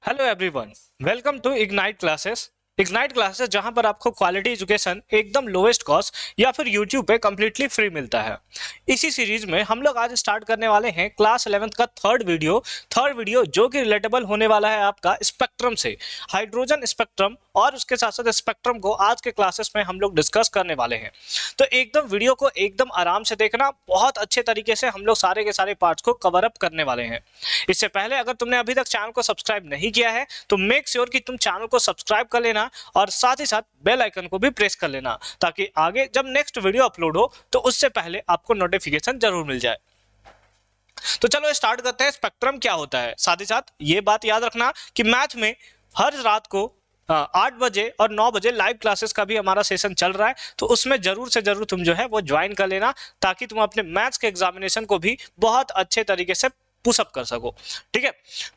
Hello everyone, welcome to Ignite Classes. Ignite Classes जहां पर आपको क्वालिटी एजुकेशन एकदम लोएस्ट कॉस्ट या फिर यूट्यूब पे कम्प्लीटली फ्री मिलता है। इसी सीरीज में हम लोग आज स्टार्ट करने वाले हैं क्लास 11th का थर्ड वीडियो जो कि रिलेटेबल होने वाला है आपका स्पेक्ट्रम से, हाइड्रोजन स्पेक्ट्रम, और उसके साथ साथ स्पेक्ट्रम को आज के क्लासेस में हम लोग डिस्कस करने वाले हैं। तो एकदम वीडियो को एकदम आराम से देखना, बहुत अच्छे तरीके से हम लोग सारे के सारे पार्ट्स को कवर अप करने वाले हैं। इससे पहले अगर तुमने अभी तक चैनल को सब्सक्राइब नहीं किया है तो मेक श्योर कि तुम चैनल को सब्सक्राइब कर लेना और साथ ही साथ बेल आइकन को भी प्रेस कर लेना, ताकि आगे जब नेक्स्ट वीडियो अपलोड हो तो उससे पहले आपको नोटिफिकेशन जरूर मिल जाए। तो चलो स्टार्ट करते हैं। स्पेक्ट्रम क्या होता है, साथ ही साथ ये बात याद रखना कि मैथ में हर रात को 8 बजे और 9 बजे लाइव क्लासेस का भी हमारा सेशन चल रहा है, तो उसमें जरूर से जरूर तुम जो है वो ज्वाइन कर लेना, ताकि तुम अपने मैथ्स के एग्जामिनेशन को भी बहुत अच्छे तरीके से पुशअप कर सको। ठीक है,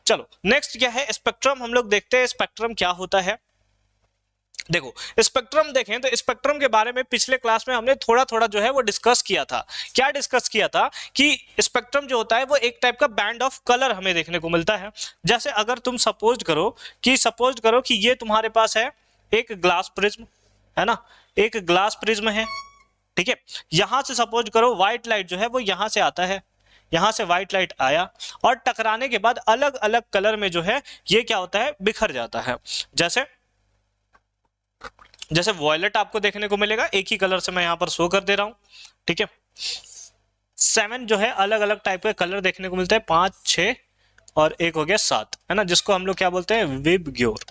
चलो नेक्स्ट क्या है, स्पेक्ट्रम हम लोग देखते हैं। स्पेक्ट्रम क्या होता है, देखो स्पेक्ट्रम देखें तो स्पेक्ट्रम के बारे में पिछले क्लास में हमने थोड़ा थोड़ा जो है वो डिस्कस किया था। क्या डिस्कस किया था कि स्पेक्ट्रम जो होता है वो एक टाइप का बैंड ऑफ कलर हमें देखने को मिलता है। जैसे अगर तुम सपोज करो कि ये तुम्हारे पास है एक ग्लास प्रिज्म, है ना, एक ग्लास प्रिज्म है। ठीक है, यहां से सपोज करो व्हाइट लाइट जो है वो यहां से आता है, यहां से व्हाइट लाइट आया और टकराने के बाद अलग अलग कलर में जो है ये क्या होता है, बिखर जाता है। जैसे वॉयलेट आपको देखने को मिलेगा, एक ही कलर से मैं यहां पर शो कर दे रहा हूं। ठीक है, 7 जो है अलग अलग टाइप के कलर देखने को मिलते हैं, 5, 6 और एक हो गया 7, है ना, जिसको हम लोग क्या बोलते हैं, विबग्योर।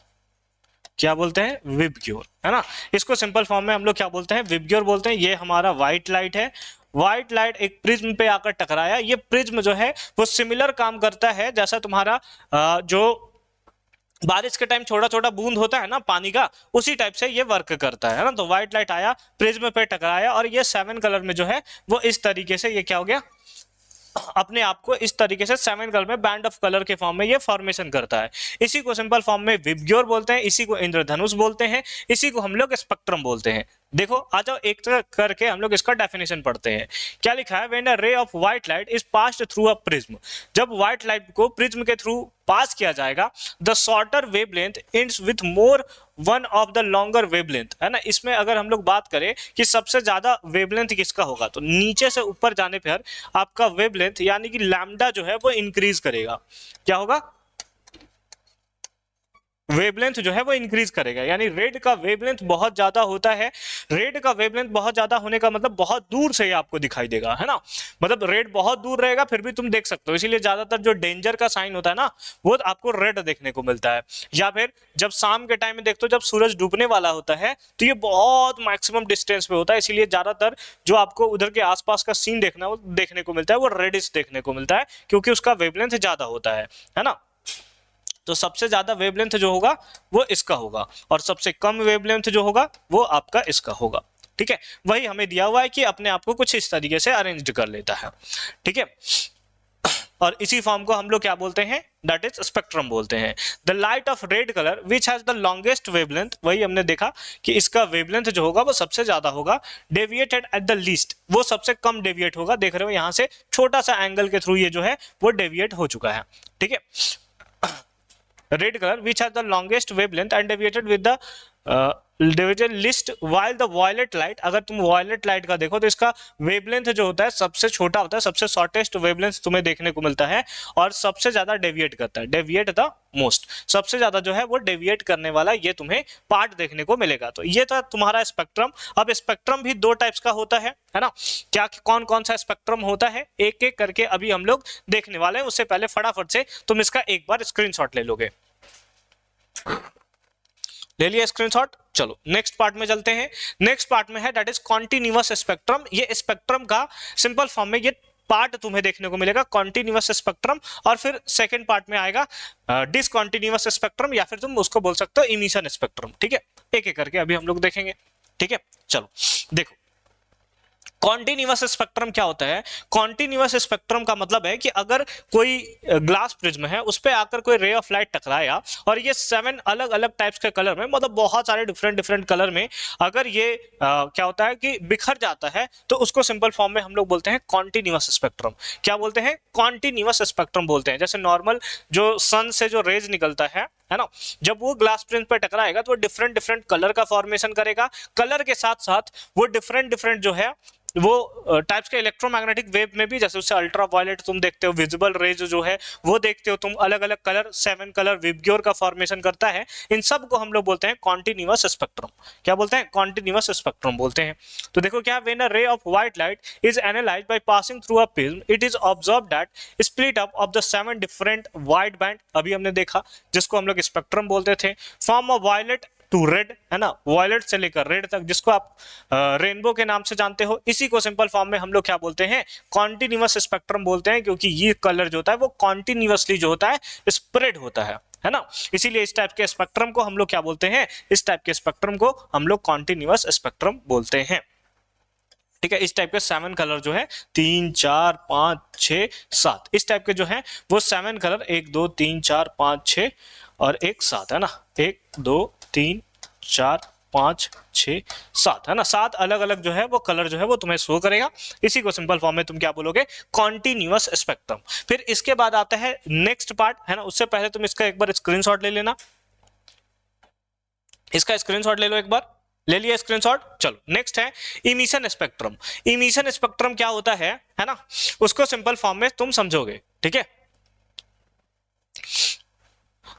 क्या बोलते हैं, विबग्योर, है ना। इसको सिंपल फॉर्म में हम लोग क्या बोलते हैं, विबग्योर बोलते हैं। ये हमारा व्हाइट लाइट है, व्हाइट लाइट एक प्रिज्म पे आकर टकराया। ये प्रिज्म जो है वो सिमिलर काम करता है जैसा तुम्हारा जो बारिश के टाइम छोटा छोटा बूंद होता है ना पानी का, उसी टाइप से ये वर्क करता है ना। तो व्हाइट लाइट आया, प्रिज्म पे टकराया और ये 7 कलर में जो है वो इस तरीके से ये क्या हो गया, अपने आप को इस तरीके से 7 कलर में बैंड ऑफ कलर के फॉर्म में ये फॉर्मेशन करता है। इसी को सिंपल फॉर्म में विबग्योर बोलते हैं, इसी को इंद्रधनुष बोलते हैं, इसी को हम लोग स्पेक्ट्रम बोलते हैं। देखो आ जाओ एक करके हम लोग इसका डेफिनेशन पढ़ते हैं। क्या लिखा है, when a ray of white light is passed through a prism, जब व्हाइट लाइट को प्रिज्म के थ्रू पास किया जाएगा, the shorter wavelength ends with more one of the longer wavelength, है ना। इसमें अगर हम लोग बात करें कि सबसे ज्यादा वेवलेंथ किसका होगा, तो नीचे से ऊपर जाने पर आपका वेवलेंथ यानी कि लैम्डा जो है वो इंक्रीज करेगा। क्या होगा, वेवलेंथ जो है वो इंक्रीज करेगा, यानी रेड का वेवलेंथ बहुत ज्यादा होता है। रेड का वेवलेंथ बहुत ज्यादा होने का मतलब बहुत दूर से ये आपको दिखाई देगा, है ना, मतलब रेड बहुत दूर रहेगा फिर भी तुम देख सकते हो। इसीलिए ज्यादातर जो डेंजर का साइन होता है ना वो आपको रेड देखने को मिलता है। या फिर जब शाम के टाइम में देखते हो, जब सूरज डूबने वाला होता है तो ये बहुत मैक्सिमम डिस्टेंस पे होता है, इसीलिए ज्यादातर जो आपको उधर के आसपास का सीन देखने को मिलता है वो रेडिश देखने को मिलता है, क्योंकि उसका वेवलेंथ ज्यादा होता है ना। तो सबसे ज्यादा वेवलेंथ जो होगा वो इसका होगा और सबसे कम वेवलेंथ जो होगा वो आपका इसका होगा। ठीक है, वही हमें दिया हुआ है कि अपने आप को कुछ इस तरीके से अरेंज कर लेता है। ठीक है, और इसी फॉर्म को हम लोग क्या बोलते हैं, दैट इज स्पेक्ट्रम बोलते हैं। The light of red colour which has the longest wavelength, वही हमने देखा कि इसका वेवलेंथ जो होगा वो सबसे ज्यादा होगा। डेविएटेड एट द लीस्ट, वो सबसे कम डेविएट होगा। देख रहे हो यहां से छोटा सा एंगल के थ्रू ये जो है वो डेविएट हो चुका है। ठीक है, red color which has the longest wavelength and deviated with the deviated least, while the violet light, अगर तुम violet light का देखो तो इसका वेवलेंथ जो होता है सबसे छोटा होता है, सबसे शॉर्टेस्ट वेवलेंथ तुम्हें देखने को मिलता है और सबसे ज्यादा डेविएट करता है, डेविएट द मोस्ट, सबसे ज्यादा जो है वो डेविएट करने वाला ये तुम्हें पार्ट देखने को मिलेगा। तो ये था तुम्हारा स्पेक्ट्रम। अब स्पेक्ट्रम भी 2 टाइप्स का होता है ना। क्या कौन कौन सा स्पेक्ट्रम होता है एक एक करके अभी हम लोग देखने वाले हैं। उससे पहले फटाफट से तुम इसका एक बार स्क्रीनशॉट ले लोगे। ले लिया स्क्रीनशॉट, चलो नेक्स्ट पार्ट में चलते हैं। नेक्स्ट पार्ट में है दैट इज कॉन्टिन्यूअस स्पेक्ट्रम। ये स्पेक्ट्रम का सिंपल फॉर्म में ये पार्ट तुम्हें देखने को मिलेगा, कॉन्टिन्यूअस स्पेक्ट्रम। और फिर सेकंड पार्ट में आएगा डिसकॉन्टिन्यूअस स्पेक्ट्रम, या फिर तुम उसको बोल सकते हो इमिशन स्पेक्ट्रम। ठीक है, एक एक करके अभी हम लोग देखेंगे। ठीक है, चलो देखो कॉन्टिन्यूअस स्पेक्ट्रम क्या होता है। कॉन्टिन्यूअस स्पेक्ट्रम का मतलब है कि अगर कोई ग्लास प्रिज्म है उस पे आकर कोई रे ऑफ लाइट टकराया और ये 7 अलग अलग टाइप्स के कलर में, मतलब बहुत सारे डिफरेंट डिफरेंट कलर में अगर ये क्या होता है कि बिखर जाता है, तो उसको सिंपल फॉर्म में हम लोग बोलते हैं कॉन्टिन्यूअस स्पेक्ट्रम। क्या बोलते हैं, कॉन्टिन्यूअस स्पेक्ट्रम बोलते हैं। जैसे नॉर्मल जो सन से जो रेज निकलता है है ना, जब वो ग्लास प्लेन पे टकराएगा तो वो डिफरेंट डिफरेंट कलर का फॉर्मेशन करेगा, कलर के साथ साथ वो डिफरेंट डिफरेंट जो है वो टाइप्स के इलेक्ट्रोमैग्नेटिक वेव में भी, जैसे उससे अल्ट्रा वायलेट तुम देखते हो, विजिबल रेज जो है वो देखते हो तुम, अलग अलग कलर 7 कलर विबग्योर का फॉर्मेशन करता है। इन सब को हम लोग बोलते हैं कॉन्टिन्यूअस स्पेक्ट्रम। क्या बोलते हैं? कॉन्टिन्यूअस स्पेक्ट्रम बोलते हैं। तो देखो क्या, when a ray of white light is analysed by passing through a prism, it is observed that split up of the 7 different wide band, अभी हमने देखा जिसको हम लोग स्पेक्ट्रम बोलते थे, from a violet to red, है ना, वायलेट से लेकर रेड तक, जिसको आप रेनबो के नाम से जानते हो। इसी को सिंपल फॉर्म में हम लोग क्या बोलते हैं? कॉन्टिन्यूअस स्पेक्ट्रम बोलते हैं, क्योंकि ये कलर जो होता है वो कॉन्टिन्यूअसली जो होता है स्प्रेड होता है ना, इसीलिए इस टाइप के स्पेक्ट्रम को हम लोग क्या बोलते हैं? इस टाइप के स्पेक्ट्रम को हम लोग कॉन्टिन्यूअस स्पेक्ट्रम बोलते हैं। ठीक है, इस टाइप के 7 कलर जो है 3 4 5 6 7, इस टाइप के जो है वो 7 कलर 1 2 3 4 5 6 और 1 7, है ना, 1 2 3 4 5 6 7, है ना, 7 अलग अलग जो है वो कलर जो है वो तुम्हें शो करेगा। इसी को सिंपल फॉर्म में तुम क्या बोलोगे? Continuous spectrum. फिर इसके बाद आता है नेक्स्ट पार्ट, है ना, उससे पहले तुम इसका एक बार स्क्रीनशॉट ले लेना, इसका स्क्रीनशॉट ले लो एक बार। ले लिया स्क्रीनशॉट? चलो नेक्स्ट है इमिशन स्पेक्ट्रम। इमिशन स्पेक्ट्रम क्या होता है ना, उसको सिंपल फॉर्म में तुम समझोगे। ठीक है,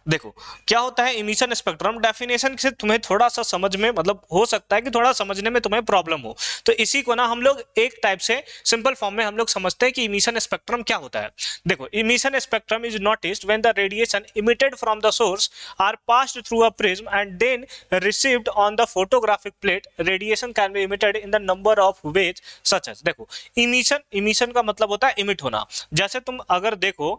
देखो क्या होता है इमिशन स्पेक्ट्रम, डेफिनेशन से तुम्हें थोड़ा सा समझ में, मतलब हो सकता है कि थोड़ा समझने में तुम्हें प्रॉब्लम हो, तो इसी को ना हम लोग एक टाइप से सिंपल फॉर्म में हम लोग समझते हैं कि इमिशन स्पेक्ट्रम क्या होता है। देखो, emission spectrum is noticed when the radiation emitted from the source are passed through a prism and then received on the photographic plate. Radiation can be emitted in the number of ways such as, देखो emission का मतलब होता है emit होना। जैसे तुम अगर देखो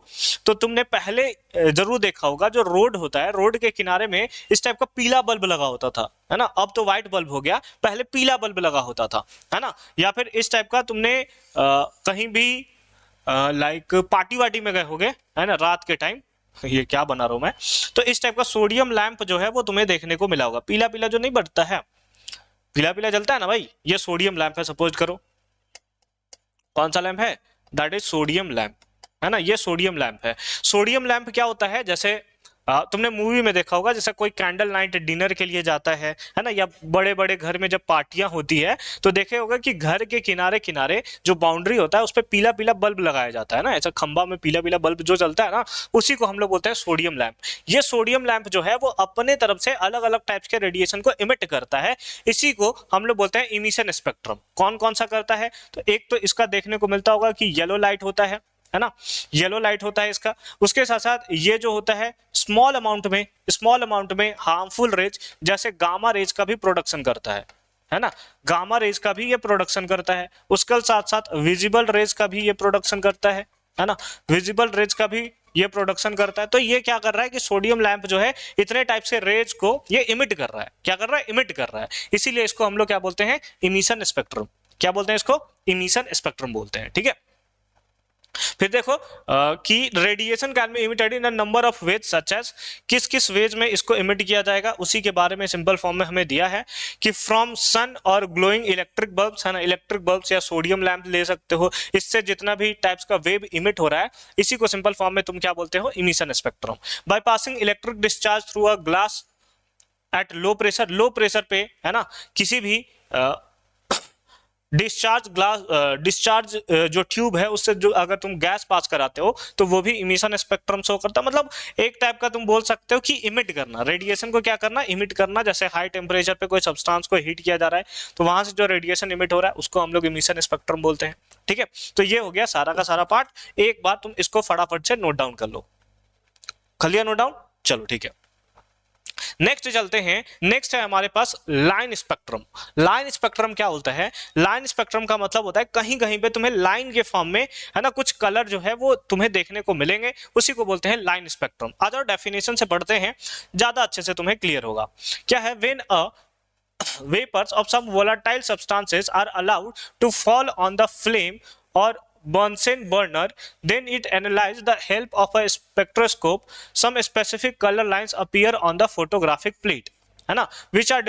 तो तुमने पहले जरूर देखा होगा, जो रोड होता है, रोड के किनारे में इस टाइप का पीला बल्ब लगा होता था, है ना, अब तो व्हाइट बल्ब हो गया, पहले पीला बल्ब लगा होता था, है ना। या फिर इस टाइप का तुमने कहीं भी लाइक पार्टी वार्टी में गए होगे, है ना, रात के टाइम, ये क्या बना रहा हूं मैं, तो इस टाइप का सोडियम लैंप जो है वो तुम्हें देखने को मिला होगा, पीला पीला जो नहीं बढ़ता है, पीला पीला जलता है ना भाई, ये सोडियम लैंप है। सपोज करो कौन सा लैंप है? दैट इज सोडियम लैंप, है ना, ये सोडियम लैंप है। सोडियम लैंप क्या होता है, जैसे तुमने मूवी में देखा होगा, जैसे कोई कैंडल नाइट डिनर के लिए जाता है ना, या बड़े बड़े घर में जब पार्टियां होती है तो देखे होगा कि घर के किनारे किनारे जो बाउंड्री होता है उस पर पीला पीला बल्ब लगाया जाता है ना, ऐसा खंबा में पीला पीला बल्ब जो जलता है ना, उसी को हम लोग बोलते हैं सोडियम लैंप। ये सोडियम लैंप जो है वो अपने तरफ से अलग अलग टाइप्स के रेडिएशन को इमिट करता है, इसी को हम लोग बोलते हैं इमिशन स्पेक्ट्रम। कौन कौन सा करता है? तो एक तो इसका देखने को मिलता होगा कि येलो लाइट होता है ना, येलो लाइट होता है इसका। उसके साथ साथ ये जो होता है स्मॉल अमाउंट में हार्मफुल रेज, जैसे गामा रेज का भी प्रोडक्शन करता है ना, गामा रेज का भी ये प्रोडक्शन करता है। उसके साथ साथ विजिबल रेज का भी ये प्रोडक्शन करता है ना, विजिबल रेज का भी ये प्रोडक्शन करता है। तो ये क्या कर रहा है कि सोडियम लैंप जो है इतने टाइप से रेज को ये इमिट कर रहा है। क्या कर रहा है? इमिट कर रहा है। इसीलिए इसको हम लोग क्या बोलते हैं? Emission spectrum. क्या बोलते हैं इसको? इमिशन स्पेक्ट्रम बोलते हैं। ठीक है, फिर देखो कि radiation can be emitted in a number of ways such as, किस किस वेज में इसको इमिट किया जाएगा उसी के बारे में सिंपल फॉर्म में हमें दिया है कि फ्रॉम सन और ग्लोइंग इलेक्ट्रिक बल्ब्स, है ना, इलेक्ट्रिक बल्ब्स या सोडियम लैंप ले सकते हो, इससे जितना भी टाइप्स का वेव इमिट हो रहा है इसी को सिंपल फॉर्म में तुम क्या बोलते हो? Emission spectrum. By passing electric discharge through a glass at low pressure पे, है ना, किसी भी डिस्चार्ज जो ट्यूब है उससे जो अगर तुम गैस पास कराते हो तो वो भी इमिशन स्पेक्ट्रम शो करता है। मतलब एक टाइप का तुम बोल सकते हो कि इमिट करना, रेडिएशन को क्या करना? इमिट करना। जैसे हाई टेम्परेचर पे कोई सब्सटेंस को हीट किया जा रहा है तो वहां से जो रेडिएशन इमिट हो रहा है उसको हम लोग इमिशन स्पेक्ट्रम बोलते हैं। ठीक है, तो ये हो गया सारा का सारा पार्ट। एक बार तुम इसको फटाफट से नोट डाउन कर लो। कर लिया नोट डाउन? चलो ठीक है, नेक्स्ट चलते हैं। नेक्स्ट है हमारे पास लाइन स्पेक्ट्रम। लाइन स्पेक्ट्रम क्या होता है? लाइन स्पेक्ट्रम का मतलब होता है कहीं कहीं पे तुम्हें लाइन के फॉर्म में, है ना, कुछ कलर जो है वो तुम्हें देखने को मिलेंगे, उसी को बोलते हैं लाइन स्पेक्ट्रम। अदर डेफिनेशन से पढ़ते हैं, ज्यादा अच्छे से तुम्हें क्लियर होगा। क्या है? When a vapors of some volatile substances are allowed to fall on the flame or Bunsen burner, then it analyzes the help of a spectroscope. Some specific color lines appear on the photographic plate. है ना, which are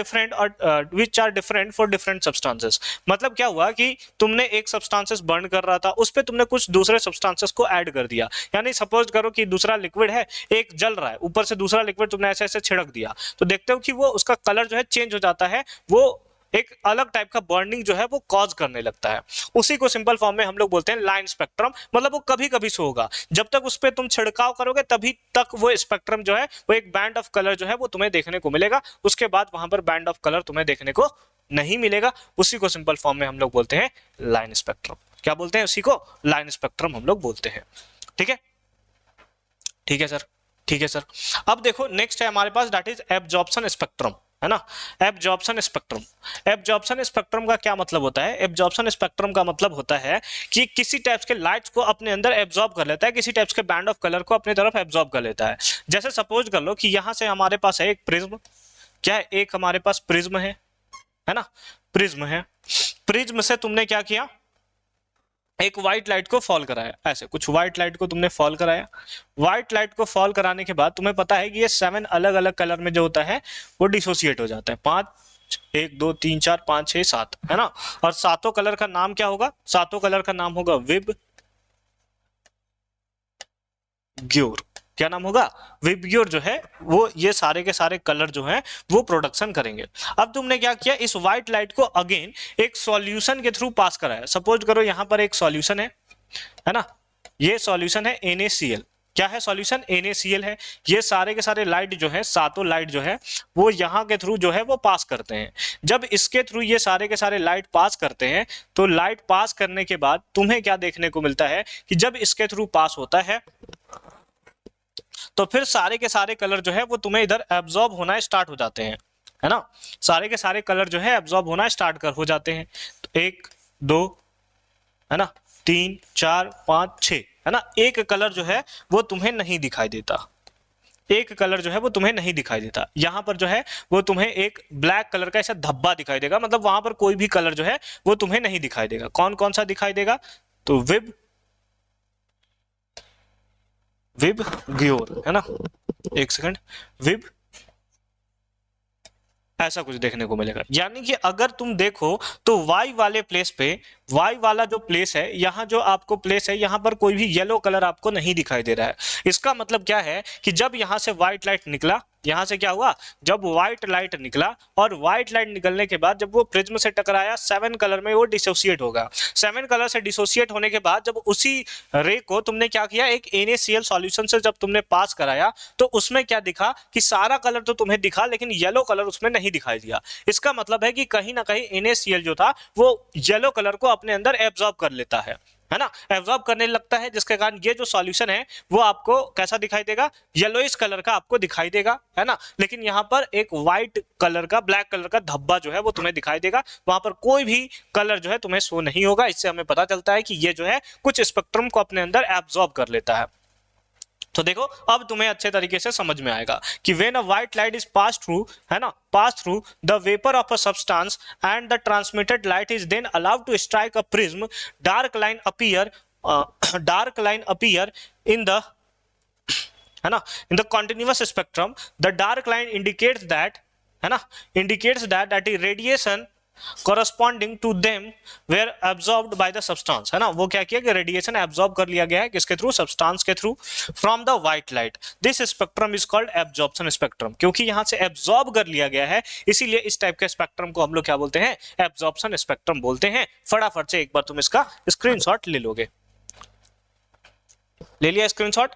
different for different substances. मतलब क्या हुआ कि तुमने एक substances burn कर रहा था, उस पर तुमने कुछ दूसरे सब्सटेंसेस को ऐड कर दिया। यानी सपोज करो कि दूसरा लिक्विड है, एक जल रहा है, ऊपर से दूसरा लिक्विड तुमने ऐसे ऐसे छिड़क दिया, तो देखते हो कि वो उसका कलर जो है चेंज हो जाता है, वो एक अलग टाइप का बर्निंग जो है वो कॉज करने लगता है। उसी को सिंपल फॉर्म में हम लोग बोलते हैं लाइन स्पेक्ट्रम। मतलब वो कभी कभी शो होगा, जब तक उस पर तुम छिड़काव करोगे तभी तक वो स्पेक्ट्रम जो है, वो एक बैंड ऑफ कलर जो है वो तुम्हें देखने को मिलेगा। उसके बाद वहां पर बैंड ऑफ कलर तुम्हें देखने को नहीं मिलेगा। उसी को सिंपल फॉर्म में हम लोग बोलते हैं लाइन स्पेक्ट्रम। क्या बोलते हैं उसी को? लाइन स्पेक्ट्रम हम लोग बोलते हैं। ठीक है, ठीक है सर, ठीक है सर। अब देखो नेक्स्ट है हमारे पास, दैट इज एब्जॉर्प्शन स्पेक्ट्रम, है ना। एब्जॉर्प्शन स्पेक्ट्रम, एब्जॉर्प्शन स्पेक्ट्रम का क्या मतलब होता है? एब्जॉर्प्शन स्पेक्ट्रम का मतलब होता है कि किसी टाइप्स के लाइट्स को अपने अंदर एब्जॉर्ब कर लेता है, किसी टाइप्स के बैंड ऑफ कलर को अपनी तरफ एब्जॉर्ब कर लेता है। जैसे सपोज कर लो कि यहां से हमारे पास है एक प्रिज्म, क्या है, एक हमारे पास प्रिज्म है ना, प्रिज्म है। प्रिज्म से तुमने क्या किया, एक व्हाइट लाइट को फॉल कराया, ऐसे कुछ व्हाइट लाइट को तुमने फॉल कराया। व्हाइट लाइट को फॉल कराने के बाद तुम्हें पता है कि ये 7 अलग अलग कलर में जो होता है वो डिसोसिएट हो जाता है। 5, 1 2 3 4 5 6 7, है ना। और सातों कलर का नाम क्या होगा? सातों कलर का नाम होगा विब ग्योर। क्या नाम होगा? विबग्योर जो है वो ये सारे के सारे कलर जो हैं वो प्रोडक्शन करेंगे। अब तुमने क्या किया, इस व्हाइट लाइट को अगेन एक सॉल्यूशन के थ्रू पास कराया। सपोज करो यहां पर एक सॉल्यूशन है ना, ये सॉल्यूशन है NaCl। क्या है सॉल्यूशन? NaCl है। ये सारे के सारे लाइट जो है, सातों लाइट जो है वो यहाँ के थ्रू जो है वो पास करते हैं। जब इसके थ्रू ये सारे के सारे लाइट पास करते हैं, तो लाइट पास करने के बाद तुम्हें क्या देखने को मिलता है कि जब इसके थ्रू पास होता है तो फिर सारे के सारे कलर जो है वो तुम्हें इधर एब्जॉर्ब होना स्टार्ट हो जाते हैं, है ना। सारे के सारे कलर जो है एब्जॉर्ब होना स्टार्ट कर हो जाते हैं। तो 1 2, है ना, 3 4 5 6, है ना। एक कलर जो है वो तुम्हें नहीं दिखाई देता, एक कलर जो है वो तुम्हें नहीं दिखाई देता। यहां पर जो है वो तुम्हें एक ब्लैक कलर का ऐसा धब्बा दिखाई देगा, मतलब वहां पर कोई भी कलर जो है वो तुम्हें नहीं दिखाई देगा। कौन कौन सा दिखाई देगा? तो विब ग्योर, है ना, एक सेकंड, विब, ऐसा कुछ देखने को मिलेगा। यानी कि अगर तुम देखो तो वाई वाले प्लेस पे, वाई वाला जो प्लेस है, यहाँ जो आपको प्लेस है, यहाँ पर कोई भी येलो कलर आपको नहीं दिखाई दे रहा है। इसका मतलब क्या है कि जब यहाँ से व्हाइट लाइट निकला, यहां से क्या हुआ, जब व्हाइट लाइट निकला और व्हाइट लाइट निकलने के बाद जब वो प्रिज्म से टकराया 7 कलर में वो डिसोसिएट होगा। 7 कलर से डिसोसिएट होने के बाद जब उसी रे को तुमने क्या किया, एक NaCl सॉल्यूशन से जब तुमने पास कराया, तो उसमें क्या दिखा कि सारा कलर तो तुम्हें दिखा लेकिन येलो कलर उसमें नहीं दिखाई दिया। इसका मतलब है कि कहीं ना कहीं NaCl जो था वो येलो कलर को अपने अंदर एब्जॉर्ब कर लेता है ना, एब्जॉर्ब करने लगता है, जिसके कारण ये जो सॉल्यूशन है वो आपको कैसा दिखाई देगा, येलोइश कलर का आपको दिखाई देगा, है ना। लेकिन यहाँ पर एक व्हाइट कलर का, ब्लैक कलर का धब्बा जो है वो तुम्हें दिखाई देगा, वहां पर कोई भी कलर जो है तुम्हें शो नहीं होगा। इससे हमें पता चलता है कि ये जो है कुछ स्पेक्ट्रम को अपने अंदर एब्जॉर्ब कर लेता है। तो देखो अब तुम्हें अच्छे तरीके से समझ में आएगा कि when a white light is pass through, है ना, pass through the vapour of a substance and the transmitted light is then allowed to strike a prism, dark line appear in the, है ना, in the continuous spectrum. The dark line indicates that, है ना, indicates that radiation corresponding to them were absorbed by the substance, है ना। वो क्या किया कि रेडिएशन एब्जॉर्ब कर लिया गया है, किसके थ्रू, सब्सटेंस के through, from the white light. This spectrum is called absorption spectrum. क्योंकि यहां से एब्जॉर्ब कर लिया गया है, इसीलिए इस टाइप के स्पेक्ट्रम को हम लोग क्या बोलते हैं, एब्जॉर्प्शन स्पेक्ट्रम बोलते हैं। फटाफट से एक बार तुम इसका स्क्रीनशॉट ले लोगे। ले लिया स्क्रीनशॉट?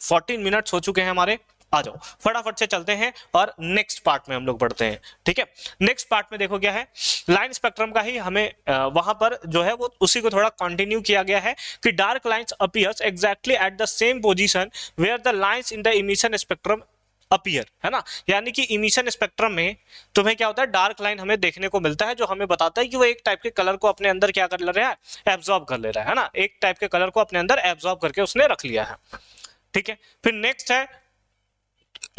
14 मिनट्स हो चुके हैं हमारे, आ जाओ फटाफट से चलते हैं और नेक्स्ट पार्ट में हम लोग बढ़ते हैं। ठीक है, नेक्स्ट पार्ट में देखो क्या है, लाइन स्पेक्ट्रम का ही हमें वहां पर जो है वो उसी को थोड़ा कंटिन्यू किया गया है कि dark lines appears exactly at the same position where the lines in the emission spectrum appear, है ना। यानी कि इमिशन स्पेक्ट्रम में तुम्हें क्या होता है, डार्क लाइन हमें देखने को मिलता है जो हमें बताता है कि वो एक टाइप के कलर को अपने अंदर क्या कर ले रहा है, एब्जॉर्ब कर ले रहा है ना, एक टाइप के कलर को अपने अंदर एब्जॉर्ब करके उसने रख लिया है। ठीक है, फिर नेक्स्ट है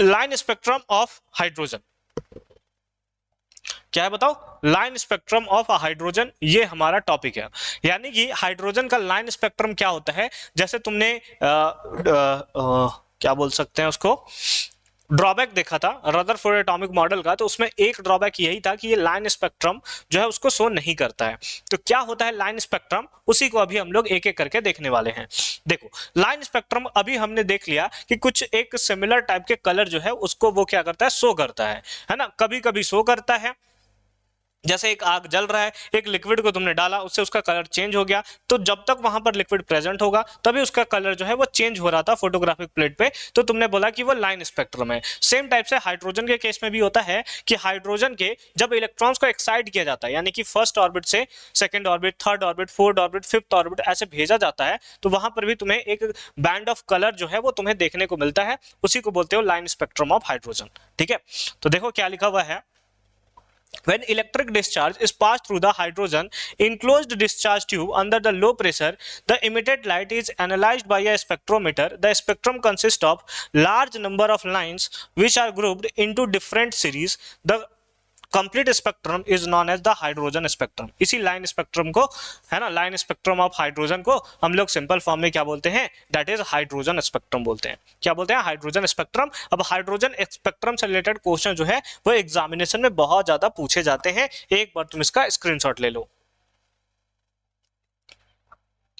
लाइन स्पेक्ट्रम ऑफ हाइड्रोजन। क्या है बताओ, लाइन स्पेक्ट्रम ऑफ हाइड्रोजन, ये हमारा टॉपिक है। यानी कि हाइड्रोजन का लाइन स्पेक्ट्रम क्या होता है, जैसे तुमने क्या बोल सकते हैं उसको, ड्रॉबैक देखा था रदरफोर्ड एटॉमिक मॉडल का, तो उसमें एक ड्रॉबैक यही था कि ये लाइन स्पेक्ट्रम जो है उसको शो नहीं करता है। तो क्या होता है लाइन स्पेक्ट्रम, उसी को अभी हम लोग एक एक करके देखने वाले हैं। देखो लाइन स्पेक्ट्रम अभी हमने देख लिया कि कुछ एक सिमिलर टाइप के कलर जो है उसको वो क्या करता है, शो करता है ना। कभी कभी शो करता है, जैसे एक आग जल रहा है, एक लिक्विड को तुमने डाला, उससे उसका कलर चेंज हो गया, तो जब तक वहां पर लिक्विड प्रेजेंट होगा तभी उसका कलर जो है वो चेंज हो रहा था फोटोग्राफिक प्लेट पे, तो तुमने बोला कि वो लाइन स्पेक्ट्रम है। सेम टाइप से हाइड्रोजन के केस में भी होता है कि हाइड्रोजन के जब इलेक्ट्रॉन्स को एक्साइट किया जाता है, यानी कि फर्स्ट ऑर्बिट से second orbit, third orbit, fourth orbit, fifth orbit ऐसे भेजा जाता है, तो वहां पर भी तुम्हें एक बैंड ऑफ कलर जो है वो तुम्हें देखने को मिलता है, उसी को बोलते हो लाइन स्पेक्ट्रम ऑफ हाइड्रोजन। ठीक है, तो देखो क्या लिखा हुआ है, when electric discharge is passed through the hydrogen enclosed discharge tube under the low pressure, the emitted light is analyzed by a spectrometer. The spectrum consists of large number of lines which are grouped into different series. The complete spectrum is known as the hydrogen spectrum. इसी line spectrum को, है ना, line spectrum of hydrogen को हम लोग simple form में क्या बोलते हैं, दैट इज हाइड्रोजन स्पेक्ट्रम बोलते हैं। क्या बोलते हैं, हाइड्रोजन स्पेक्ट्रम। अब हाइड्रोजन स्पेक्ट्रम से रिलेटेड क्वेश्चन जो है वो एग्जामिनेशन में बहुत ज्यादा पूछे जाते हैं, एक बार तुम इसका स्क्रीनशॉट ले लो।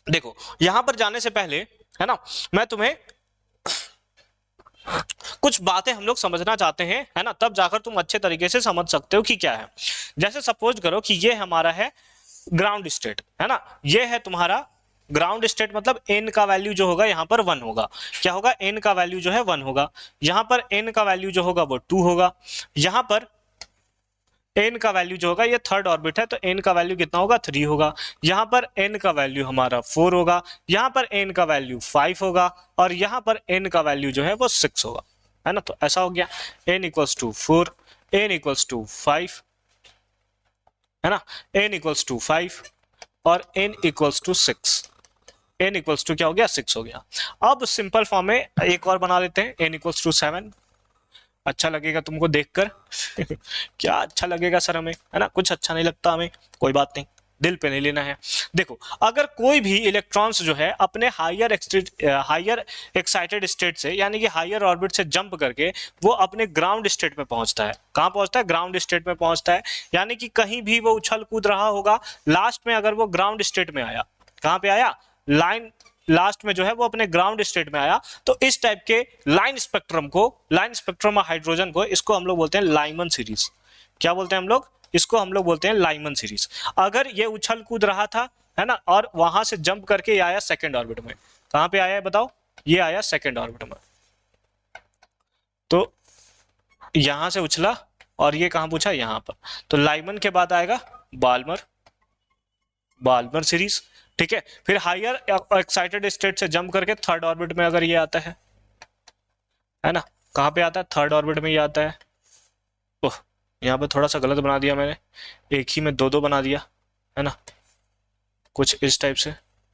देखो यहां पर जाने से पहले, है ना, मैं तुम्हें कुछ बातें हम लोग समझना चाहते हैं, है ना, तब जाकर तुम अच्छे तरीके से समझ सकते हो कि क्या है। जैसे सपोज करो कि ये हमारा है ग्राउंड स्टेट, है ना, ये है तुम्हारा ग्राउंड स्टेट, मतलब n का वैल्यू जो होगा यहाँ पर 1 होगा। क्या होगा, n का वैल्यू जो है 1 होगा। यहाँ पर n का वैल्यू जो होगा वो 2 होगा। यहाँ पर n का वैल्यू जो होगा, ये थर्ड ऑर्बिट है तो n का वैल्यू कितना होगा, 3 होगा। यहाँ पर n का वैल्यू हमारा 4 होगा। यहाँ पर n का वैल्यू 5 होगा और यहाँ पर n का वैल्यू जो है वो 6 होगा, है ना। तो ऐसा हो गया n equals to 4, n equals to 5, है ना, n इक्वल्स टू 5 और n equals to 6। n equals to क्या हो गया, 6 हो गया। अब सिंपल फॉर्म में एक और बना लेते हैं, n इक्वल्स टू 7। अच्छा लगेगा तुमको देखकर क्या अच्छा लगेगा सर हमें, है ना, कुछ अच्छा नहीं लगता हमें, कोई बात नहीं, दिल पे नहीं लेना है। देखो अगर कोई भी इलेक्ट्रॉन्स जो है अपने हायर एक्साइटेड स्टेट से, यानी कि हायर ऑर्बिट से जंप करके वो अपने ग्राउंड स्टेट में पहुंचता है। कहां पहुंचता है, ग्राउंड स्टेट में पहुंचता है, यानी कि कहीं भी वो उछल कूद रहा होगा, लास्ट में अगर वो ग्राउंड स्टेट में आया, कहां पे आया, लाइन लास्ट में जो है वो अपने ग्राउंड स्टेट में आया, तो इस टाइप के लाइन स्पेक्ट्रम को, लाइन स्पेक्ट्रम ऑफ हाइड्रोजन को, इसको हम लोग बोलते हैं लाइमन सीरीज। क्या बोलते हैं हम लोग, इसको हम लोग बोलते हैं लाइमन सीरीज। अगर ये उछल कूद रहा था, है ना, और वहां से जंप करके ये आया सेकंड ऑर्बिट में, कहां पे आया है बताओ, ये आया सेकंड ऑर्बिट में, तो यहां से उछला और ये कहां पूछा, यहां पर, तो लाइमन के बाद आएगा बाल्मर, बाल्मर सीरीज। ठीक है, फिर हायर एक्साइटेड स्टेट से जंप करके थर्ड ऑर्बिट में अगर ये आता है ना, कहां पे आता है, थर्ड ऑर्बिट में ये आता है। ओह यहाँ पे थोड़ा सा गलत बना दिया मैंने, एक ही में दो दो बना दिया, है ना, कुछ इस टाइप से,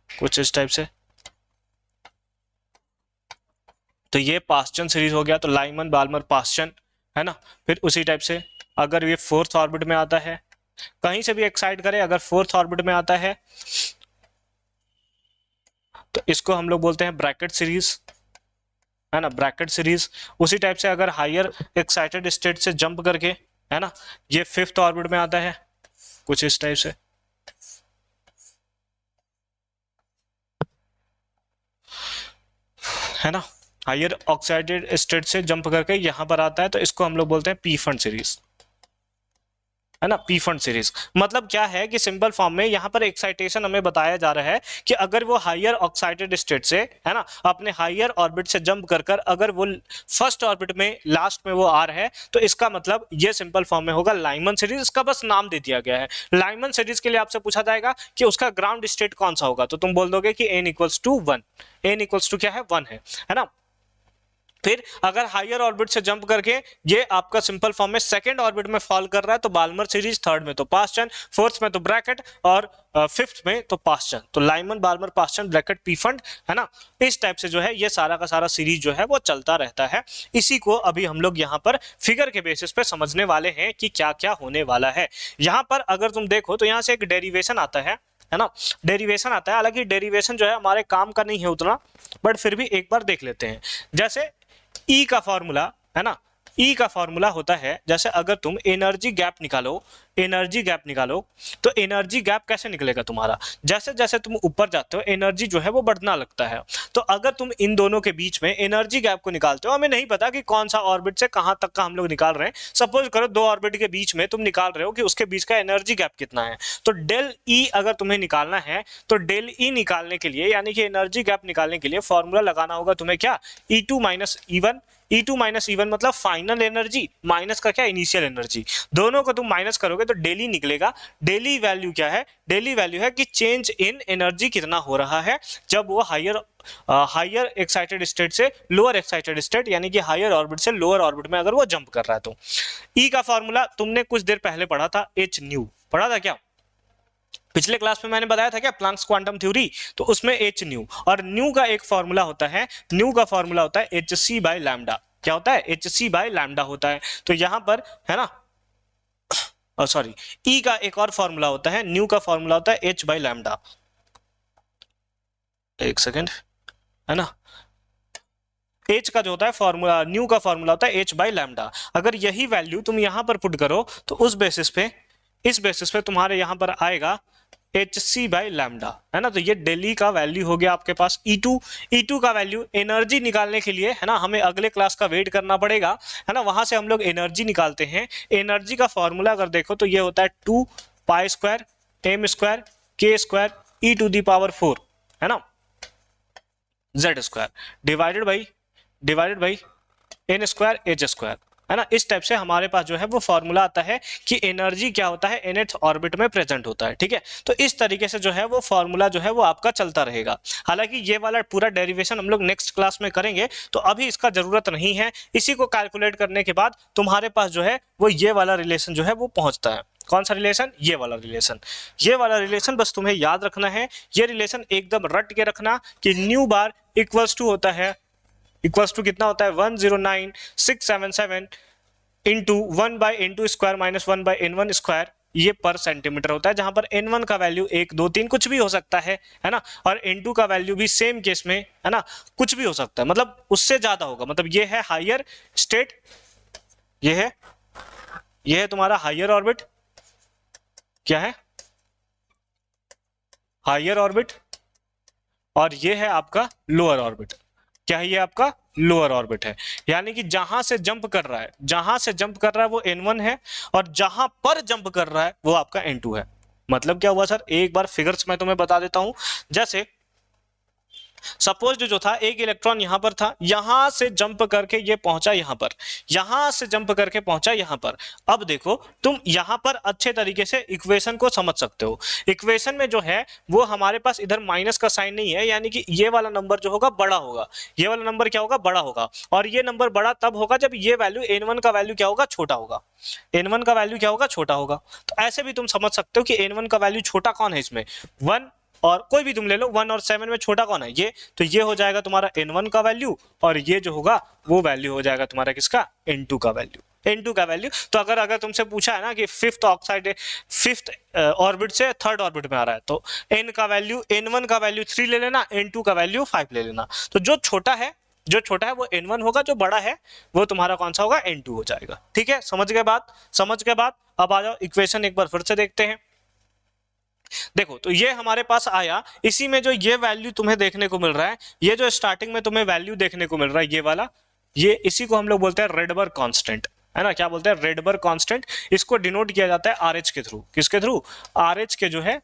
कुछ इस टाइप से, तो ये पास्चन सीरीज हो गया, तो लाइमन बाल्मर पास्चन, है ना। फिर उसी टाइप से अगर ये फोर्थ ऑर्बिट में आता है, कहीं से भी एक्साइट करे, अगर फोर्थ ऑर्बिट में आता है तो इसको हम लोग बोलते हैं ब्रैकेट सीरीज, है ना, ब्रैकेट सीरीज। उसी टाइप से अगर हायर एक्साइटेड स्टेट से जंप करके, है ना, ये फिफ्थ ऑर्बिट में आता है, कुछ इस टाइप से, है ना, हायर ऑक्साइडेड स्टेट से जंप करके यहां पर आता है, तो इसको हम लोग बोलते हैं पी फंड सीरीज, है ना, पी फंड सीरीज। मतलब क्या है कि सिंपल फॉर्म में यहां पर एक्साइटेशन हमें बताया जा रहा है कि अगर वो हायर ऑक्साइडेड स्टेट से, है ना, अपने हायर ऑर्बिट से जंप कर कर अगर वो फर्स्ट ऑर्बिट में लास्ट में वो आ रहा है, तो इसका मतलब ये सिंपल फॉर्म में होगा लाइमन सीरीज। इसका बस नाम दे दिया गया है। लाइमन सीरीज के लिए आपसे पूछा जाएगा कि उसका ग्राउंड स्टेट कौन सा होगा, तो तुम बोल दोगे कि n equals to 1, n equals to क्या है, 1 है ना। फिर अगर हायर ऑर्बिट से जंप करके ये आपका सिंपल फॉर्म में सेकंड ऑर्बिट में फॉल कर रहा है, तो बाल्मर सीरीज, थर्ड में तो पास्चन, फोर्थ में तो ब्रैकेट और फिफ्थ में तो पास्चन, तो Lyman Balmer Paschen Brackett Pfund, है ना। इस टाइप से जो है ये सारा का सारा सीरीज जो है वो चलता रहता है। इसी को अभी हम लोग यहाँ पर फिगर के बेसिस पे समझने वाले हैं कि क्या क्या होने वाला है। यहाँ पर अगर तुम देखो तो यहाँ से एक डेरिवेशन आता है ना, डेरिवेशन आता है। हालांकि डेरिवेशन जो है हमारे काम का नहीं है उतना, बट फिर भी एक बार देख लेते हैं। जैसे E का फॉर्मूला है ना, ई का फॉर्मूला होता है, जैसे अगर तुम एनर्जी गैप निकालो तो एनर्जी गैप कैसे निकलेगा तुम्हारा, जैसे जैसे तुम ऊपर जाते हो एनर्जी जो है वो बढ़ना लगता है। तो अगर तुम इन दोनों के बीच में एनर्जी गैप को निकालते हो, हमें नहीं पता कि कौन सा ऑर्बिट से कहां तक का हम लोग निकाल रहे हैं, सपोज करो दो ऑर्बिट के बीच में तुम निकाल रहे हो कि उसके बीच का एनर्जी गैप कितना है, तो डेल ई अगर तुम्हें निकालना है तो डेल ई निकालने के लिए यानी कि एनर्जी गैप निकालने के लिए फॉर्मूला लगाना होगा तुम्हें क्या, E2 minus E1। E2 minus E1 मतलब फाइनल एनर्जी माइनस का क्या, इनिशियल एनर्जी। दोनों को तुम माइनस करोगे तो डेली निकलेगा। डेली वैल्यू क्या है, डेली वैल्यू है कि चेंज इन एनर्जी कितना हो रहा है जब वो हायर एक्साइटेड स्टेट से लोअर एक्साइटेड स्टेट यानी कि हायर ऑर्बिट से लोअर ऑर्बिट में अगर वो जंप कर रहा है तो। ई का फॉर्मूला तुमने कुछ देर पहले पढ़ा था, एच न्यू पढ़ा था क्या, पिछले क्लास में मैंने बताया था क्या, प्लैंक्स क्वांटम थ्योरी, तो उसमें एच न्यू, और न्यू का एक फॉर्मूला होता है, न्यू का फॉर्मूला होता है एच सी बाय लैम्डा। क्या होता है, एच सी बाय लैम्डा होता है। तो यहां पर है ना, सॉरी, ई का एक और फॉर्मूला होता है, न्यू का फॉर्मूला होता है एच बाय लैम्डा। एक सेकेंड, है ना, एच का जो होता है फॉर्मूला, न्यू का फॉर्मूला होता है एच बाय लैम्डा। अगर यही वैल्यू तुम यहां पर पुट करो तो उस बेसिस पे, इस बेसिस पे तुम्हारे यहां पर आएगा एच सी बाई लैम्डा, है ना। तो ये डेली का वैल्यू हो गया आपके पास। E2 का वैल्यू एनर्जी निकालने के लिए, है ना, हमें अगले क्लास का वेट करना पड़ेगा, है ना, वहां से हम लोग एनर्जी निकालते हैं। एनर्जी का फॉर्मूला अगर देखो तो ये होता है 2 pi square M square K square E to the power 4, है ना, Z square divided by N square H square, है ना। इस टाइप से हमारे पास जो है वो फॉर्मूला आता है कि एनर्जी क्या होता है, nth ऑर्बिट में प्रेजेंट होता है, ठीक है। तो इस तरीके से जो है वो फॉर्मूला जो है वो आपका चलता रहेगा। हालांकि ये वाला पूरा डेरिवेशन हम लोग नेक्स्ट क्लास में करेंगे, तो अभी इसका जरूरत नहीं है। इसी को कैलकुलेट करने के बाद तुम्हारे पास जो है वो ये वाला रिलेशन जो है वो पहुंचता है। कौन सा रिलेशन, ये वाला रिलेशन बस तुम्हें याद रखना है। ये रिलेशन एकदम रट के रखना कि न्यू बार इक्वल्स टू होता है, इक्वल्स टू कितना होता है 109677 into 1 by N2 square minus 1 by N1 square, ये पर सेंटीमीटर होता है, जहां पर N1 का वैल्यू 1 2 3 कुछ भी हो सकता है ना, और N2 का वैल्यू भी सेम केस में, है ना, कुछ भी हो सकता है, मतलब उससे ज्यादा होगा। मतलब ये है हायर स्टेट, ये है तुम्हारा हायर ऑर्बिट, क्या है, हायर ऑर्बिट, और ये है आपका लोअर ऑर्बिट। क्या है, ये आपका लोअर ऑर्बिट है, यानी कि जहां से जंप कर रहा है वो N1 है, और जहां पर जंप कर रहा है वो आपका N2 है। मतलब क्या हुआ सर, एक बार फिगर्स मैं तुम्हें बता देता हूं। जैसे सपोज जो था एक इलेक्ट्रॉन यहां पर था, यहां से जंप करके ये पहुंचा यहां पर, यहां से जंप करके पहुंचा यहां पर। अब देखो तुम यहां पर अच्छे तरीके से इक्वेशन को समझ सकते हो। इक्वेशन में जो है वो हमारे पास इधर माइनस का साइन नहीं है, यानी कि ये वाला नंबर जो होगा बड़ा होगा, ये वाला नंबर क्या होगा, बड़ा होगा, और ये नंबर बड़ा तब होगा जब ये वैल्यू N1 का वैल्यू क्या होगा, छोटा होगा। N1 का वैल्यू क्या होगा, छोटा होगा। तो ऐसे भी तुम समझ सकते हो कि N1 का वैल्यू छोटा कौन है इसमें, 1, और कोई भी तुम ले लो 1 और 7 में छोटा कौन है, ये, तो ये हो जाएगा तुम्हारा N1 का वैल्यू, और ये जो होगा वो वैल्यू हो जाएगा तुम्हारा किसका, N2 का वैल्यू। तो अगर तुमसे पूछा है ना कि फिफ्थ ऑर्बिट से थर्ड ऑर्बिट में आ रहा है, तो N N1 का वैल्यू 3 ले लेना, N2 का वैल्यू 5 ले लेना। तो जो छोटा है वो N1 होगा, जो बड़ा है वो तुम्हारा कौन सा होगा, N2 हो जाएगा। ठीक है, समझ गए बात। अब आ जाओ इक्वेशन एक बार फिर से देखते हैं। देखो तो ये हमारे पास आया, इसी में जो ये वैल्यू तुम्हें देखने को मिल रहा है, ये जो स्टार्टिंग में तुम्हें वैल्यू देखने को मिल रहा है, ये वाला, ये इसी को हम लोग बोलते हैं रेडबर्ग कांस्टेंट, है ना। क्या बोलते हैं, रेडबर्ग कांस्टेंट। इसको डिनोट किया जाता है RH के थ्रू, किसके थ्रू, RH के जो है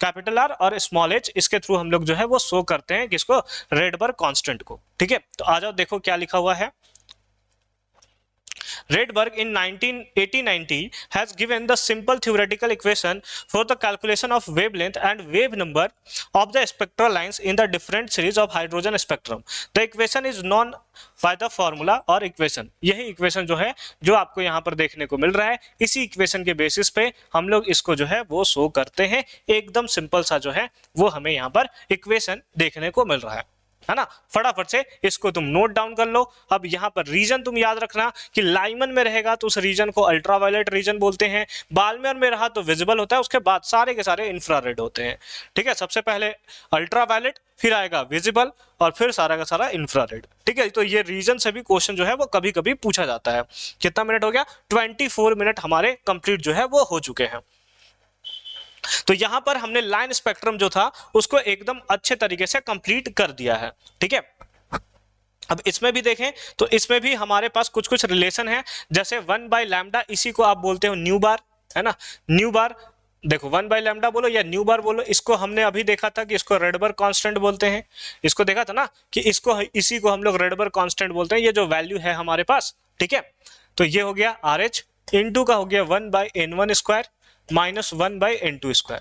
कैपिटल R और स्मॉल h, इसके थ्रू हम लोग जो है वो शो करते हैं किसको, रेडबर्ग कांस्टेंट को। ठीक है, तो आ जाओ देखो क्या लिखा हुआ है। Rydberg in 1890 has given the simple theoretical equation for the calculation of wavelength and wave number of the spectral lines in the different series of hydrogen spectrum. The equation is known by the formula और equation। यही equation जो है जो आपको यहाँ पर देखने को मिल रहा है, इसी इक्वेशन के बेसिस पे हम लोग इसको जो है वो शो करते हैं। एकदम सिंपल सा जो है वो हमें यहाँ पर इक्वेशन देखने को मिल रहा है। है ना। फटाफट से इसको तुम नोट डाउन कर लो। अब यहाँ पर रीजन तुम याद रखना कि लाइमन में रहेगा तो उस रीजन को अल्ट्रावायलेट रीजन बोलते हैं, बाल्मर में रहा तो विजिबल होता है, उसके बाद सारे के सारे इंफ्रारेड होते हैं। ठीक है, सबसे पहले अल्ट्रावायलेट, फिर आएगा विजिबल और फिर सारा का सारा इंफ्रारेड। ठीक है, तो ये रीजन से भी क्वेश्चन जो है वो कभी कभी पूछा जाता है। कितना मिनट हो गया? 24 मिनट हमारे कंप्लीट जो है वो हो चुके हैं। तो यहां पर हमने लाइन स्पेक्ट्रम जो था उसको एकदम अच्छे तरीके से कंप्लीट कर दिया है। ठीक है, अब इसमें भी देखें तो इसमें भी हमारे पास कुछ कुछ रिलेशन है, जैसे 1/λ, इसी को आप बोलते हो न्यू बार, है ना। न्यू बार देखो 1/λ बोलो या न्यू बार बोलो, इसको हमने अभी देखा था कि इसको रेडबर्ग कांस्टेंट बोलते हैं। इसको देखा था ना कि इसको, इसी को हम लोग रेडबर्ग कांस्टेंट बोलते हैं, ये जो वैल्यू है हमारे पास। ठीक है, तो ये हो गया RH, इनटू का हो गया 1/n1² माइनस 1/n2²।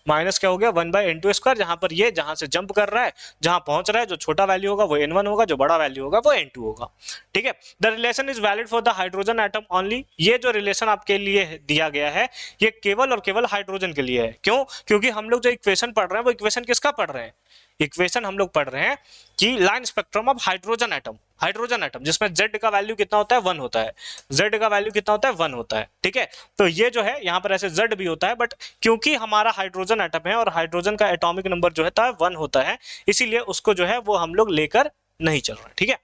माइनस क्या हो गया? 1/n2², जहां पर ये जहां से जंप कर रहा है, जहां पहुंच रहा है, जो छोटा वैल्यू होगा वो n1 होगा, जो बड़ा वैल्यू होगा वो n2 होगा। ठीक है, the relation is valid for the hydrogen atom only. ये जो रिलेशन आपके लिए दिया गया है ये केवल और केवल हाइड्रोजन के लिए है। क्यों? क्योंकि हम लोग जो इक्वेशन पढ़ रहे हैं वो इक्वेशन किसका पढ़ रहे हैं? इक्वेशन हम लोग पढ़ रहे हैं कि line spectrum of hydrogen atom, hydrogen atom जिसमें Z का वैल्यू कितना होता है? 1 होता है। Z का वैल्यू कितना होता है? 1 होता है। ठीक है, तो ये जो है यहाँ पर ऐसे Z भी होता है, बट क्योंकि हमारा हाइड्रोजन एटम है और हाइड्रोजन का एटॉमिक नंबर जो है 1 होता है, इसीलिए उसको जो है वो हम लोग लेकर नहीं चल रहे। ठीक है,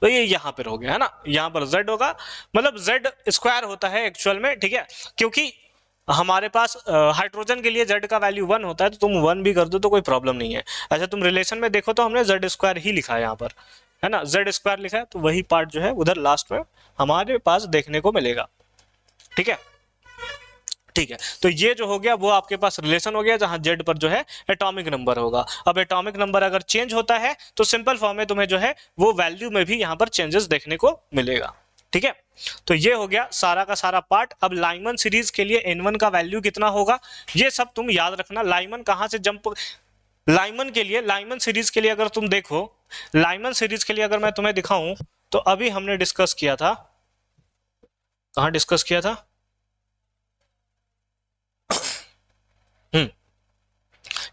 तो ये यहाँ पर हो गया, है ना। यहाँ पर Z होगा, मतलब Z² होता है एक्चुअल में। ठीक है, क्योंकि हमारे पास हाइड्रोजन के लिए Z का वैल्यू 1 होता है, तो तुम 1 भी कर दो तो कोई प्रॉब्लम नहीं है। अच्छा, तुम रिलेशन में देखो तो हमने Z² ही लिखा है यहाँ पर, है ना, Z² लिखा है, तो वही पार्ट जो है उधर लास्ट में हमारे पास देखने को मिलेगा। ठीक है, ठीक है, तो ये जो हो गया वो आपके पास रिलेशन हो गया, जहां Z पर जो है एटॉमिक नंबर होगा। अब एटॉमिक नंबर अगर चेंज होता है तो सिंपल फॉर्म में तुम्हें जो है वो वैल्यू में भी यहाँ पर चेंजेस देखने को मिलेगा। ठीक है, तो ये हो गया सारा का सारा पार्ट। अब लाइमन सीरीज के लिए n1 का वैल्यू कितना होगा ये सब तुम याद रखना। लाइमन कहां से जंप, लाइमन के लिए, लाइमन सीरीज के लिए अगर तुम देखो, लाइमन सीरीज के लिए अगर मैं तुम्हें दिखाऊं तो अभी हमने डिस्कस किया था, कहां डिस्कस किया था?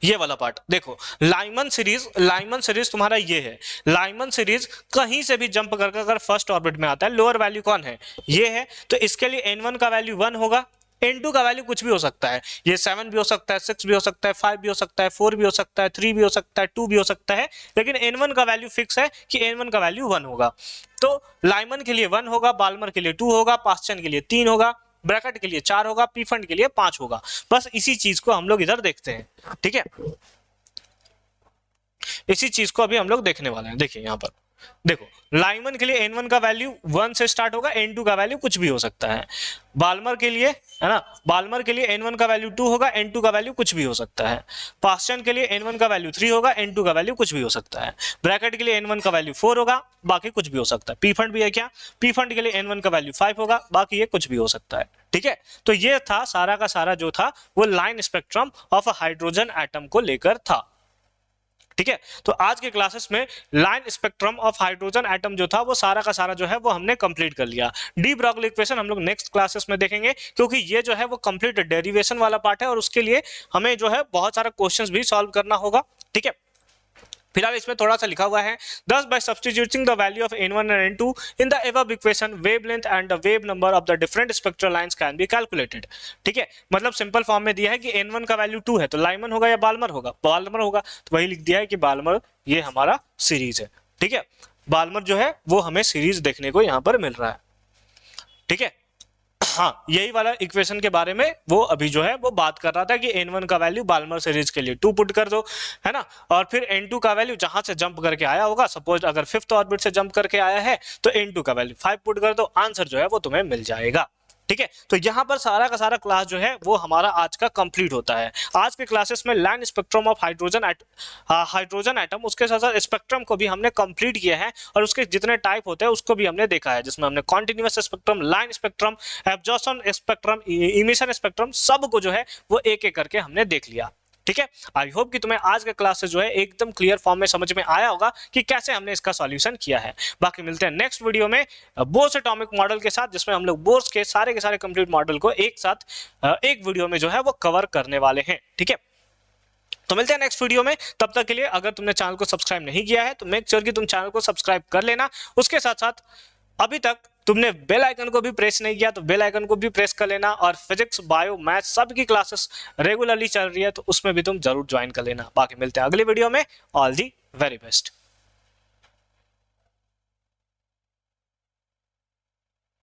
ये वाला पार्ट देखो, लाइमन सीरीज तुम्हारा ये है। लाइमन सीरीज कहीं से भी जंप करके अगर फर्स्ट ऑर्बिट में आता है, लोअर वैल्यू कौन है? ये है, तो इसके लिए n1 का वैल्यू 1 होगा, n2 का वैल्यू कुछ भी हो सकता है, ये 7 भी हो सकता है, 6 भी हो सकता है, 5 भी हो सकता है, 4 भी हो सकता है, 3 भी हो सकता है, 2 भी हो सकता है, लेकिन n1 का वैल्यू फिक्स है कि n1 का वैल्यू 1 होगा। तो लाइमन के लिए 1 होगा, बाल्मर के लिए 2 होगा, पास्चन के लिए 3 होगा, ब्रैकेट के लिए 4 होगा, पी फंड के लिए 5 होगा। बस इसी चीज को हम लोग इधर देखते हैं। ठीक है, इसी चीज को अभी हम लोग देखने वाले हैं। देखिए यहाँ पर देखो, लाइमन के लिए n1 का वैल्यू 1 से स्टार्ट होगा, n2 का वैल्यू कुछ भी हो सकता है। बाल्मर के लिए, है ना, बाल्मर के लिए n1 का वैल्यू 2 होगा, n2 का वैल्यू कुछ भी हो सकता है। पास्चन के लिए n1 का वैल्यू 3 होगा, n2 का वैल्यू कुछ भी हो सकता है। ब्रैकेट के लिए n1 का वैल्यू 4 होगा, बाकी कुछ भी हो सकता है। पी फंड भी है क्या? पी फंड के लिए n1 का वैल्यू 5 होगा, बाकी ये कुछ भी हो सकता है। ठीक है, तो ये था सारा का सारा जो था वो line spectrum of hydrogen atom को लेकर था। ठीक है, तो आज के क्लासेस में line spectrum of hydrogen atom जो था वो सारा का सारा जो है वो हमने कंप्लीट कर लिया। डी ब्रॉगली इक्वेशन हम लोग नेक्स्ट क्लासेस में देखेंगे, क्योंकि ये जो है वो कंप्लीट डेरिवेशन वाला पार्ट है और उसके लिए हमें जो है बहुत सारा क्वेश्चंस भी सॉल्व करना होगा। ठीक है, फिलहाल इसमें थोड़ा सा लिखा हुआ है, thus by substituting the value of n1 and n2 in the above equation, wavelength and the wave number of the different spectral lines can be calculated। ठीक है, मतलब सिंपल फॉर्म में दिया है कि n1 का वैल्यू 2 है तो लाइमन होगा या बाल्मर होगा? बाल्मर होगा, तो वही लिख दिया है कि बाल्मर ये हमारा सीरीज है। ठीक है, बाल्मर जो है वो हमें सीरीज देखने को यहाँ पर मिल रहा है। ठीक है, हाँ, यही वाला इक्वेशन के बारे में वो अभी जो है वो बात कर रहा था कि n1 का वैल्यू बाल्मर सीरीज के लिए 2 पुट कर दो, है ना, और फिर n2 का वैल्यू जहां से जंप करके आया होगा, सपोज अगर 5th ऑर्बिट से जंप करके आया है तो n2 का वैल्यू 5 पुट कर दो, आंसर जो है वो तुम्हें मिल जाएगा। ठीक है, तो यहाँ पर सारा का सारा क्लास जो है वो हमारा आज का कंप्लीट होता है। आज के क्लासेस में line spectrum of hydrogen atom, उसके साथ साथ स्पेक्ट्रम को भी हमने कंप्लीट किया है और उसके जितने टाइप होते हैं उसको भी हमने देखा है, जिसमें हमने continuous spectrum, line spectrum, absorption spectrum, emission spectrum, सब को जो है वो एक एक करके हमने देख लिया। ठीक है, आई होप कि तुम्हें आज का क्लास जो है एकदम क्लियर फॉर्म में समझ में आया होगा कि कैसे हमने इसका सॉल्यूशन किया है। बाकी मिलते हैं नेक्स्ट वीडियो में बोर्स एटॉमिक मॉडल के साथ, जिसमें हम लोग बोर्स के सारे कंप्लीट मॉडल को एक साथ एक वीडियो में जो है वो कवर करने वाले हैं। ठीक है, तो मिलते हैं नेक्स्ट वीडियो में। तब तक के लिए अगर तुमने चैनल को सब्सक्राइब नहीं किया है तो मेक श्योर कि तुम चैनल को सब्सक्राइब कर लेना। उसके साथ साथ अभी तक तुमने बेल आइकन को भी प्रेस नहीं किया तो बेल आइकन को भी प्रेस कर लेना। और फिजिक्स, बायो, मैथ सब की क्लासेस रेगुलरली चल रही है तो उसमें भी तुम जरूर ज्वाइन कर लेना। बाकी मिलते हैं अगली वीडियो में। All the very best.